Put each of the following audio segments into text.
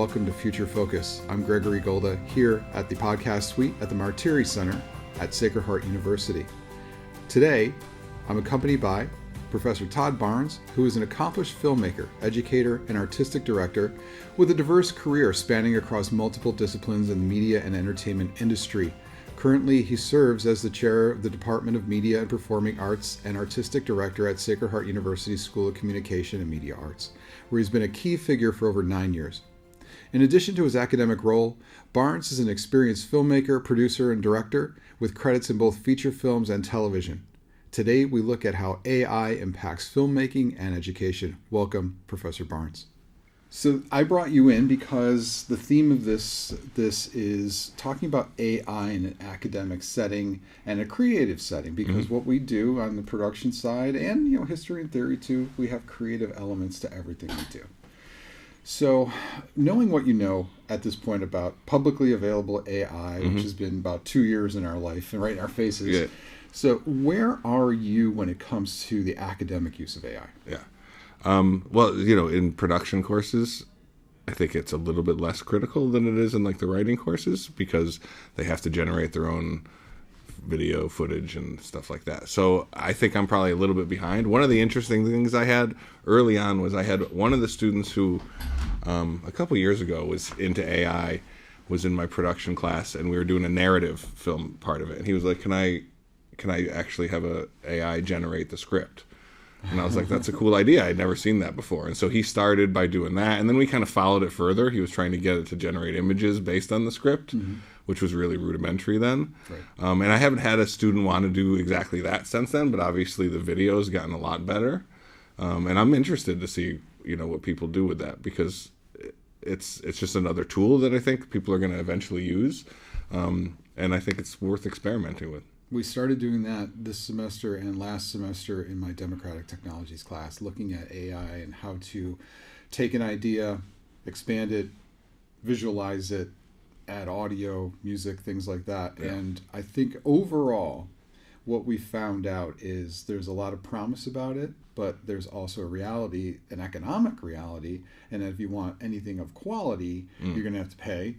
welcome to Future Focus. I'm Gregory Golda here at the podcast suite at the Martire Center at Sacred Heart University. Today, I'm accompanied by Professor Todd Barnes, who is an accomplished filmmaker, educator, and artistic director with a diverse career spanning across multiple disciplines in the media and entertainment industry. Currently, he serves as the chair of the Department of Media and Performing Arts and artistic director at Sacred Heart University School of Communication and Media Arts, where he's been a key figure for over 9 years. In addition to his academic role, Barnes is an experienced filmmaker, producer, and director with credits in both feature films and television. Today, we look at how AI impacts filmmaking and education. Welcome, Professor Barnes. So I brought you in because the theme of this is talking about AI in an academic setting and a creative setting, because what we do on the production side and history and theory too, we have creative elements to everything we do. So knowing what you know at this point about publicly available AI, which has been about 2 years in our life and right in our faces. Yeah. So where are you when it comes to the academic use of AI? Yeah. Well, in production courses, I think it's a little bit less critical than it is in like the writing courses, because they have to generate their own video footage and stuff like that. So I think I'm probably a little bit behind. One of the interesting things I had early on was I had one of the students who a couple years ago was into AI, was in my production class, and we were doing a narrative film part of it. And he was like, can I actually have a AI generate the script? And I was like, that's a cool idea. I'd never seen that before. And so he started by doing that. And then we kind of followed it further. He was trying to get it to generate images based on the script, which was really rudimentary then. Right. And I haven't had a student want to do exactly that since then, but obviously the video has gotten a lot better. And I'm interested to see, what people do with that, because it's just another tool that I think people are going to eventually use. And I think it's worth experimenting with. We started doing that this semester and last semester in my Democratic Technologies class, looking at AI and how to take an idea, expand it, visualize it, add audio, music, things like that. Yeah. And I think overall, what we found out is there's a lot of promise about it, but there's also a reality, an economic reality. And if you want anything of quality, you're going to have to pay.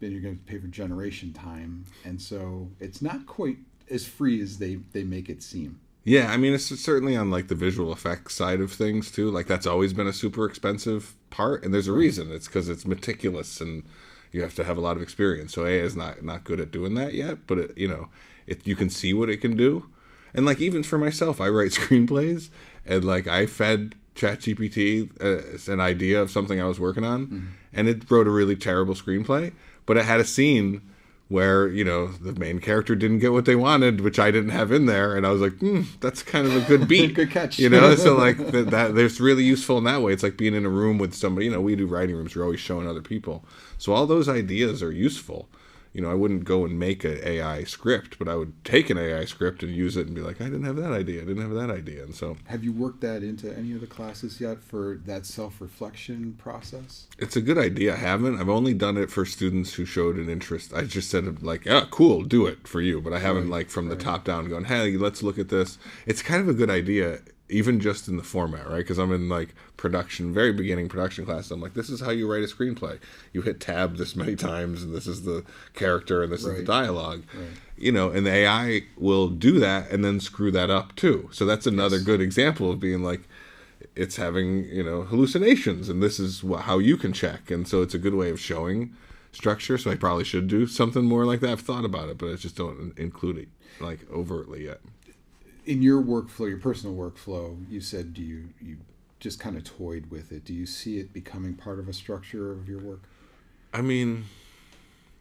Then you're going to pay for generation time. And so it's not quite as free as they make it seem. Yeah, I mean, it's certainly on like the visual effects side of things too. Like that's always been a super expensive part, and there's a reason. It's because it's meticulous and you have to have a lot of experience. So AI is not good at doing that yet, but you can see what it can do. And like even for myself, I write screenplays, and like I fed ChatGPT an idea of something I was working on, and it wrote a really terrible screenplay. But it had a scene where, the main character didn't get what they wanted, which I didn't have in there. And I was like, that's kind of a good beat. Good catch. So like that there's really useful in that way. It's like being in a room with somebody, we do writing rooms. We're always showing other people. So all those ideas are useful. I wouldn't go and make an AI script, but I would take an AI script and use it and be like, I didn't have that idea. And so. Have you worked that into any of the classes yet for that self-reflection process? It's a good idea. I haven't. I've only done it for students who showed an interest. I just said like, yeah, cool, do it for you. But I haven't from the top down going, hey, let's look at this. It's kind of a good idea, even just in the format, right? Because I'm in like very beginning production class. I'm like, this is how you write a screenplay. You hit tab this many times, and this is the character, and this is the dialogue. Right. And the AI will do that and then screw that up too. So that's another good example of being like, it's having, hallucinations, and this is how you can check. And so it's a good way of showing structure. So I probably should do something more like that. I've thought about it, but I just don't include it like overtly yet. In your workflow, your personal workflow, you said you just kind of toyed with it. Do you see it becoming part of a structure of your work? I mean,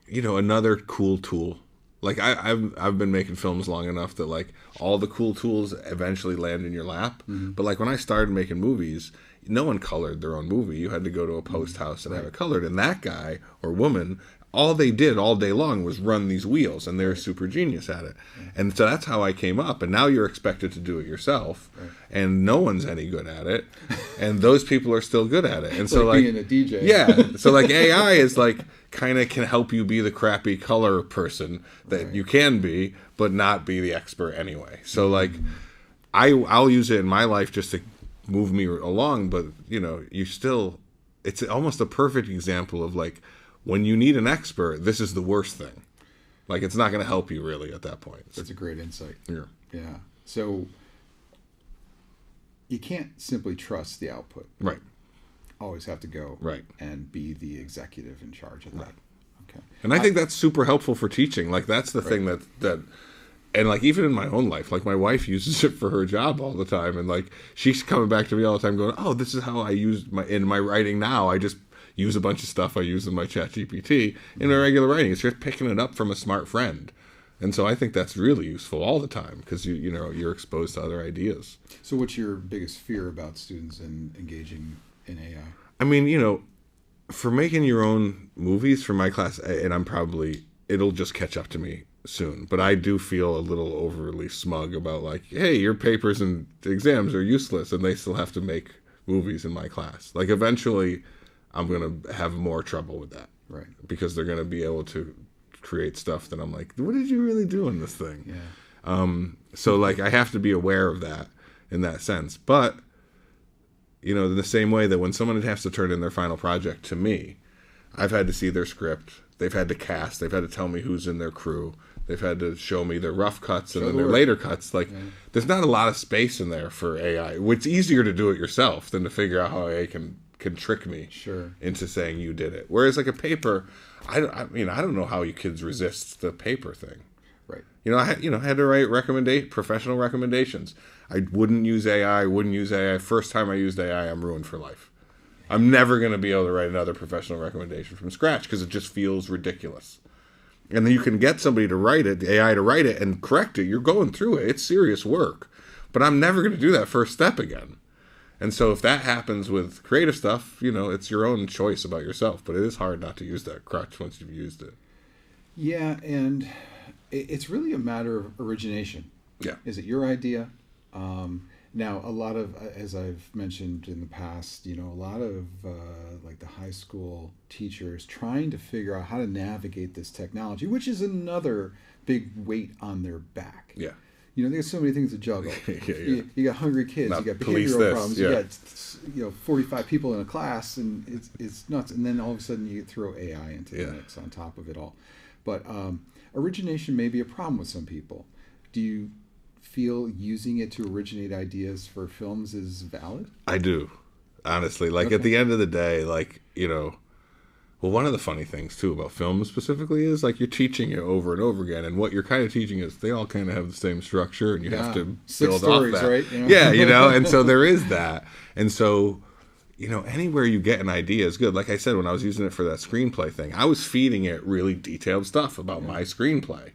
another cool tool. Like I've been making films long enough that like all the cool tools eventually land in your lap. But like when I started making movies, no one colored their own movie. You had to go to a post house and have it colored. And that guy or woman, all they did all day long was run these wheels, and they're super genius at it. And so that's how I came up. And now you're expected to do it yourself, and no one's any good at it. And those people are still good at it. And so like being a DJ. Yeah. So like AI is like kind of can help you be the crappy color person that you can be, but not be the expert anyway. So like I'll use it in my life just to move me along, but you still it's almost a perfect example of like, when you need an expert, this is the worst thing. Like, it's not going to help you really at that point. That's a great insight. Yeah. Yeah. So you can't simply trust the output. Right. Always have to go right and be the executive in charge of that. Right. Okay. And I think that's super helpful for teaching. Like, that's the thing that and like, even in my own life, like, my wife uses it for her job all the time, and like, she's coming back to me all the time going, oh, this is how I use in my writing now. I just use a bunch of stuff I use in my ChatGPT in my regular writing. It's just picking it up from a smart friend. And so I think that's really useful all the time, because you know, you're exposed to other ideas. So what's your biggest fear about students in engaging in AI? I mean, you know, for making your own movies for my class, and it'll just catch up to me soon, but I do feel a little overly smug about like, hey, your papers and exams are useless and they still have to make movies in my class. Like, eventually I'm going to have more trouble with that. Right. Because they're going to be able to create stuff that I'm like, what did you really do in this thing? Yeah. So like, I have to be aware of that in that sense. But, you know, in the same way that when someone has to turn in their final project to me, I've had to see their script. They've had to cast. They've had to tell me who's in their crew. They've had to show me their rough cuts and then their later cuts. Like, there's not a lot of space in there for AI. It's easier to do it yourself than to figure out how AI can trick me into saying you did it. Whereas like a paper, I don't know how you kids resist the paper thing. Right. You know, I had to write professional recommendations. I wouldn't use AI. First time I used AI, I'm ruined for life. I'm never going to be able to write another professional recommendation from scratch because it just feels ridiculous. And then you can get somebody to write it, the AI to write it and correct it. You're going through it. It's serious work. But I'm never going to do that first step again. And so if that happens with creative stuff, you know, it's your own choice about yourself. But it is hard not to use that crutch once you've used it. Yeah, and it's really a matter of origination. Yeah. Is it your idea? Now, a lot of, as I've mentioned in the past, you know, a lot of like the high school teachers trying to figure out how to navigate this technology, which is another big weight on their back. Yeah. You know, there's so many things to juggle. Yeah. You got hungry kids, Now, you got police behavioral this, problems, yeah. you got 45 people in a class, and it's nuts. And then all of a sudden you throw AI into the mix on top of it all. But origination may be a problem with some people. Do you feel using it to originate ideas for films is valid? I do, honestly. Like, at the end of the day, like, you know, well, one of the funny things too about film specifically is like, you're teaching it over and over again, and what you're kind of teaching is they all kind of have the same structure, and you have to build stories, off that, right? You know? Yeah, you know, and so there is that, and so, you know, anywhere you get an idea is good. Like I said, when I was using it for that screenplay thing, I was feeding it really detailed stuff about my screenplay.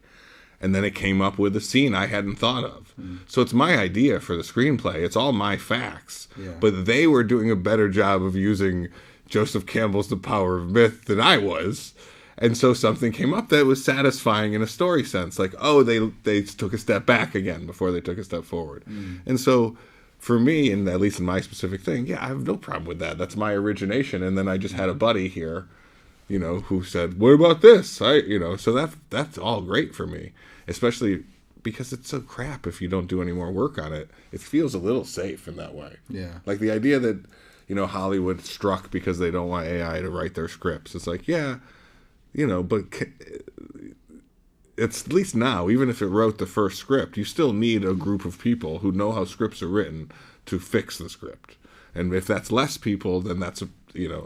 And then it came up with a scene I hadn't thought of. So it's my idea for the screenplay. It's all my facts. Yeah. But they were doing a better job of using Joseph Campbell's The Power of Myth than I was. And so something came up that was satisfying in a story sense. Like, oh, they took a step back again before they took a step forward. And so for me, and at least in my specific thing, yeah, I have no problem with that. That's my origination. And then I just had a buddy here, you know, who said, what about this? So that's all great for me. Especially because it's so crap if you don't do any more work on it. It feels a little safe in that way. Yeah. Like the idea that, you know, Hollywood struck because they don't want AI to write their scripts. It's like, yeah, you know, but it's at least now, even if it wrote the first script, you still need a group of people who know how scripts are written to fix the script. And if that's less people, then that's a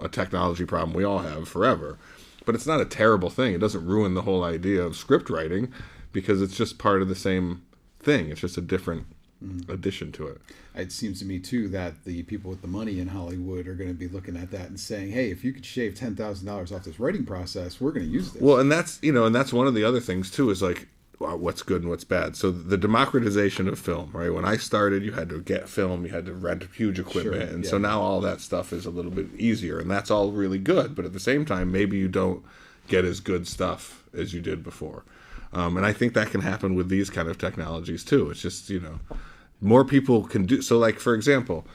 technology problem we all have forever. But it's not a terrible thing. It doesn't ruin the whole idea of script writing, because it's just part of the same thing. It's just a different addition to it. It seems to me, too, that the people with the money in Hollywood are going to be looking at that and saying, hey, if you could shave $10,000 off this writing process, we're going to use this. Well, and that's one of the other things, too, is like, what's good and what's bad. So the democratization of film, right? When I started, you had to get film, you had to rent huge equipment. So now all that stuff is a little bit easier, and that's all really good. But at the same time, maybe you don't get as good stuff as you did before. And I think that can happen with these kind of technologies too. It's just, you know, more people can do. So like, for example,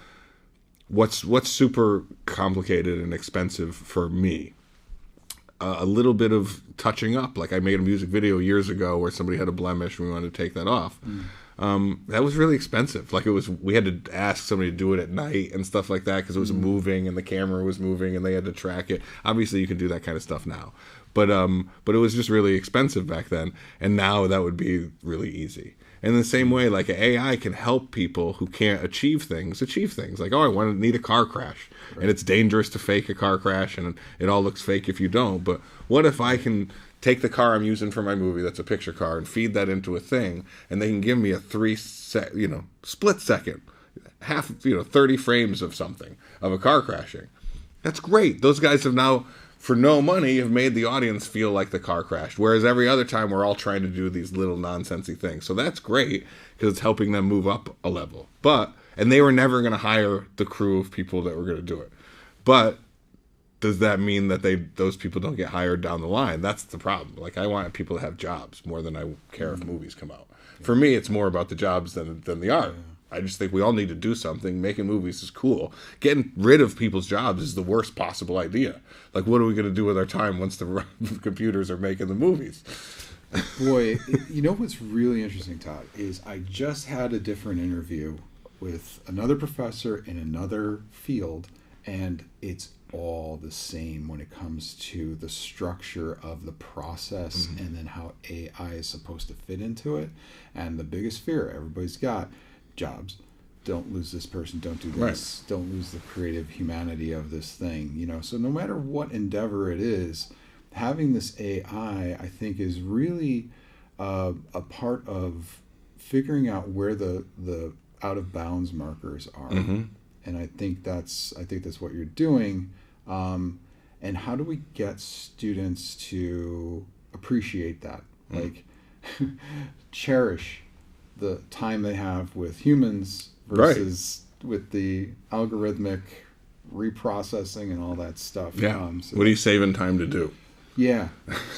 what's super complicated and expensive for me? A little bit of touching up. Like I made a music video years ago where somebody had a blemish and we wanted to take that off. that was really expensive. Like we had to ask somebody to do it at night and stuff like that because it was moving and the camera was moving and they had to track it. Obviously, you can do that kind of stuff now, but it was just really expensive back then. And now that would be really easy. And in the same way, like AI can help people who can't achieve things. Like, oh, I need a car crash. Right. And it's dangerous to fake a car crash, and it all looks fake if you don't. But what if I can take the car I'm using for my movie, that's a picture car, and feed that into a thing, and they can give me a split second, 30 frames of something, of a car crashing. That's great. Those guys have now, for no money, have made the audience feel like the car crashed. Whereas every other time we're all trying to do these little nonsensy things. So that's great because it's helping them move up a level. And they were never going to hire the crew of people that were going to do it. But does that mean that those people don't get hired down the line? That's the problem. Like, I want people to have jobs more than I care if movies come out. For me, it's more about the jobs than the art. I just think we all need to do something. Making movies is cool. Getting rid of people's jobs is the worst possible idea. Like, what are we going to do with our time once the computers are making the movies? Boy, you know what's really interesting, Todd, is I just had a different interview with another professor in another field, and it's all the same when it comes to the structure of the process and then how AI is supposed to fit into it. And the biggest fear everybody's got, jobs. Don't lose this person, don't do this, right. Don't lose the creative humanity of this thing, So no matter what endeavor it is, having this AI, I think, is really a part of figuring out where the out of bounds markers are. And I think that's what you're doing. And how do we get students to appreciate that? Like, cherish the time they have with humans versus with the algorithmic reprocessing and all that stuff. Yeah. What are you saving time to do? Yeah.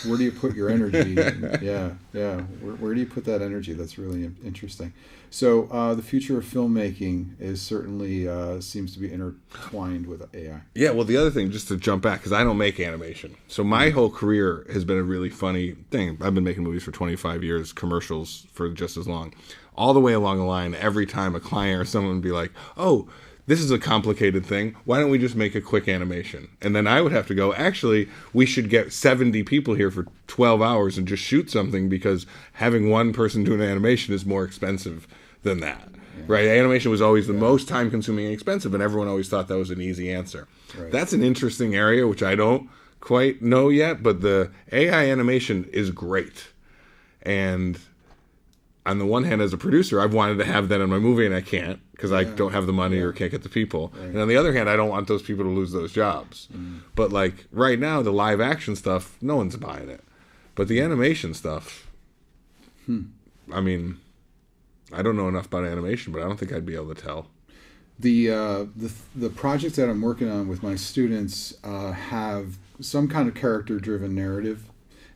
Where do you put your energy? Yeah. Where do you put that energy? That's really interesting. So the future of filmmaking is certainly seems to be intertwined with AI. Yeah, well, the other thing, just to jump back, because I don't make animation. So my whole career has been a really funny thing. I've been making movies for 25 years, commercials for just as long. All the way along the line, every time a client or someone would be like, oh, this is a complicated thing. Why don't we just make a quick animation? And then I would have to go, actually, we should get 70 people here for 12 hours and just shoot something because having one person do an animation is more expensive than that. Yeah. Right? Animation was always the most time-consuming and expensive, and everyone always thought that was an easy answer. Right. That's an interesting area, which I don't quite know yet, but the AI animation is great. And on the one hand, as a producer, I've wanted to have that in my movie, and I can't because I don't have the money or can't get the people. Right. And on the other hand, I don't want those people to lose those jobs. But like right now, the live action stuff, no one's buying it. But the animation stuff, I mean, I don't know enough about animation, but I don't think I'd be able to tell. The projects that I'm working on with my students have some kind of character-driven narrative,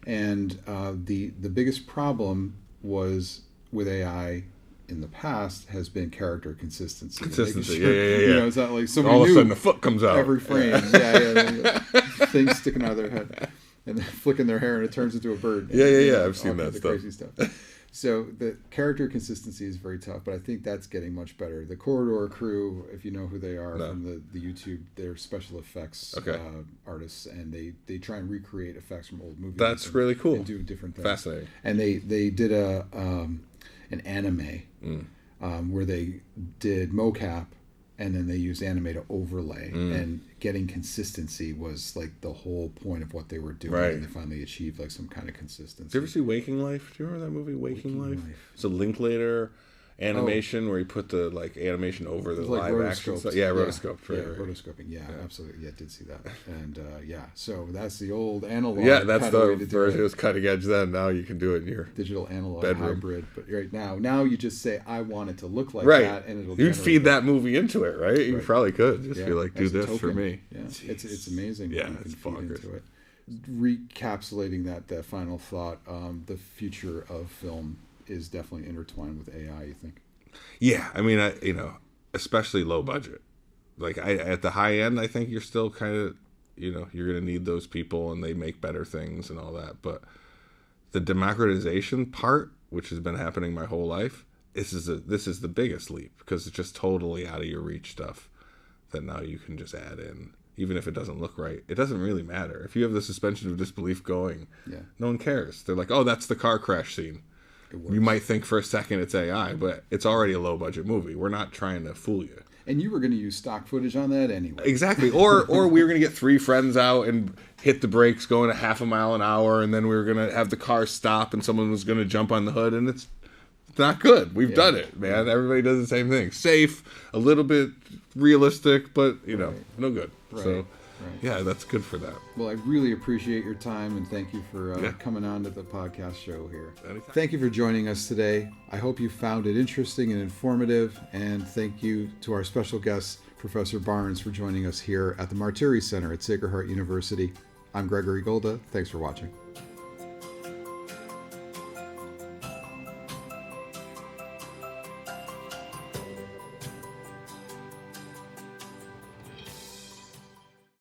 and the biggest problem was with AI in the past has been character consistency. Sure, yeah. It's not like all of a sudden the foot comes out every frame. Things sticking out of their head and then flicking their hair and it turns into a bird. I've seen that stuff. Crazy stuff. So the character consistency is very tough, but I think that's getting much better. The Corridor crew, if you know who they are from the YouTube, they're special effects artists, and they try and recreate effects from old movies. That's really cool. And do different things. Fascinating. And they did an anime where they did mocap, and then they used anime to overlay, and getting consistency was like the whole point of what they were doing, and they finally achieved like some kind of consistency. Did you ever see Waking Life? Do you remember that movie, Waking Life? It's a Linklater animation where he put the like animation over the live action stuff. Yeah, rotoscope. Rotoscoping. Yeah, absolutely. Yeah, did see that. And so that's the old analog. Yeah, that's the version. It was cutting edge then. Now you can do it in your digital analog bedroom. Hybrid. But right now you just say, I want it to look like that, and it'll. You'd feed that movie into it, right? You probably could just be like, do this for me. Yeah, it's amazing. Yeah, it's bonkers. Into it. Recapsulating that final thought, the future of film is definitely intertwined with AI, you think? Yeah, I mean, especially low budget. Like at the high end, I think you're still kind of, you're going to need those people, and they make better things and all that. But the democratization part, which has been happening my whole life, this is the biggest leap, because it's just totally out of your reach stuff that now you can just add in. Even if it doesn't look right, it doesn't really matter. If you have the suspension of disbelief going, no one cares. They're like, oh, that's the car crash scene. You might think for a second it's AI, but it's already a low-budget movie. We're not trying to fool you. And you were going to use stock footage on that anyway. Exactly. Or we were going to get 3 friends out and hit the brakes going a half a mile an hour, and then we were going to have the car stop and someone was going to jump on the hood, and it's not good. We've done it, man. Everybody does the same thing. Safe, a little bit realistic, but, no good. Right. So, yeah, that's good for that. Well, I really appreciate your time, and thank you for coming on to the podcast show here. Anytime. Thank you for joining us today. I hope you found it interesting and informative, and thank you to our special guest, Professor Barnes, for joining us here at the Martire Center at Sacred Heart University. I'm Gregory Golda. Thanks for watching.